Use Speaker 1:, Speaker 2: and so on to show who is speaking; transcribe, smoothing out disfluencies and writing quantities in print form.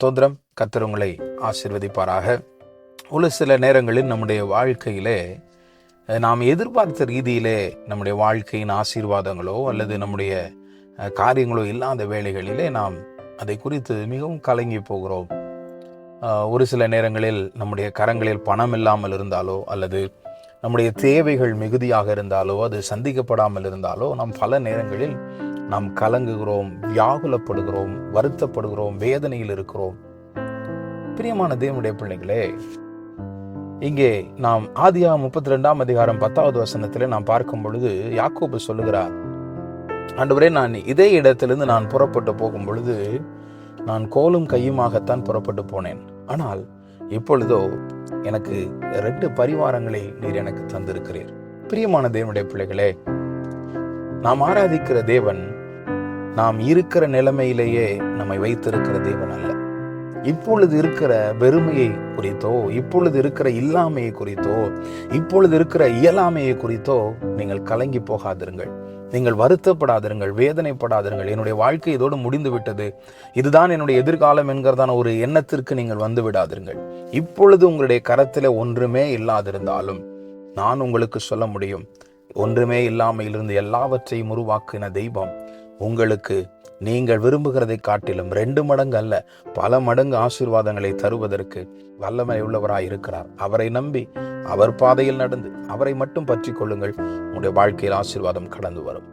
Speaker 1: ஸ்தோத்திரம். கர்த்தர் உங்களை ஆசீர்வதிப்பாராக. ஒரு சில நேரங்களில் நம்முடைய வாழ்க்கையிலே நாம் எதிர்பார்த்த ரீதியிலே நம்முடைய வாழ்க்கையின் ஆசீர்வாதங்களோ அல்லது நம்முடைய காரியங்களோ இல்லாத வேளைகளிலே நாம் அதை குறித்து மிகவும் கலங்கி போகிறோம். ஒரு சில நேரங்களில் நம்முடைய கரங்களில் பணம் இல்லாமல் இருந்தாலோ அல்லது நம்முடைய தேவைகள் மிகுதியாக இருந்தாலோ அது சந்திக்கப்படாமல் இருந்தாலோ நாம் பல நேரங்களில் நாம் கலங்குகிறோம், வியாகுலப்படுகிறோம், வருத்தப்படுகிறோம், வேதனையில் இருக்கிறோம். பிரியமான தேவனுடைய பிள்ளைகளே, இங்கே நாம் ஆதியாகமம் 32 அதிகாரம் 10வது வசனத்திலே நாம் பார்க்கும் பொழுது யாக்கோபு சொல்லுகிறார், ஆண்டவரே, நான் இதே இடத்திலிருந்து நான் புறப்பட்டு போகும் பொழுது நான் கோலும் கையுமாகத்தான் புறப்பட்டு போனேன். ஆனால் இப்பொழுதோ எனக்கு 2 பரிவாரங்களை நீர் எனக்கு தந்திருக்கிறீர். பிரியமான தேவனுடைய பிள்ளைகளே, நாம் ஆராதிக்கிற தேவன் நாம் இருக்கிற நிலைமையிலேயே நம்மை வைத்திருக்கிற தேவன் அல்ல. இப்பொழுது இருக்கிற வெறுமையை குறித்தோ, இப்பொழுது இருக்கிற இல்லாமையை குறித்தோ, இப்பொழுது இருக்கிற இயலாமையை குறித்தோ நீங்கள் கலங்கி போகாதிருங்கள். நீங்கள் வருத்தப்படாதிருங்கள், வேதனைப்படாதிருங்கள். என்னுடைய வாழ்க்கை இதோடு முடிந்து விட்டது, இதுதான் என்னுடைய எதிர்காலம் என்கிறதான ஒரு எண்ணத்திற்கு நீங்கள் வந்து விடாதிருங்கள். இப்பொழுது உங்களுடைய கரத்தில் ஒன்றுமே இல்லாதிருந்தாலும் நான் உங்களுக்கு சொல்ல முடியும், ஒன்றுமே இல்லாமையிலிருந்து எல்லாவற்றையும் உருவாக்கின தெய்வம் உங்களுக்கு நீங்கள் விரும்புகிறதை காட்டிலும் 2 மடங்கு அல்ல, பல மடங்கு ஆசீர்வாதங்களை தருவதற்கு வல்லமை உள்ளவராய் இருக்கிறார். அவரை நம்பி அவர் பாதையில் நடந்து அவரை மட்டும் பற்றி கொள்ளுங்கள். உங்களுடைய வாழ்க்கையில் ஆசீர்வாதம் கடந்து வரும்.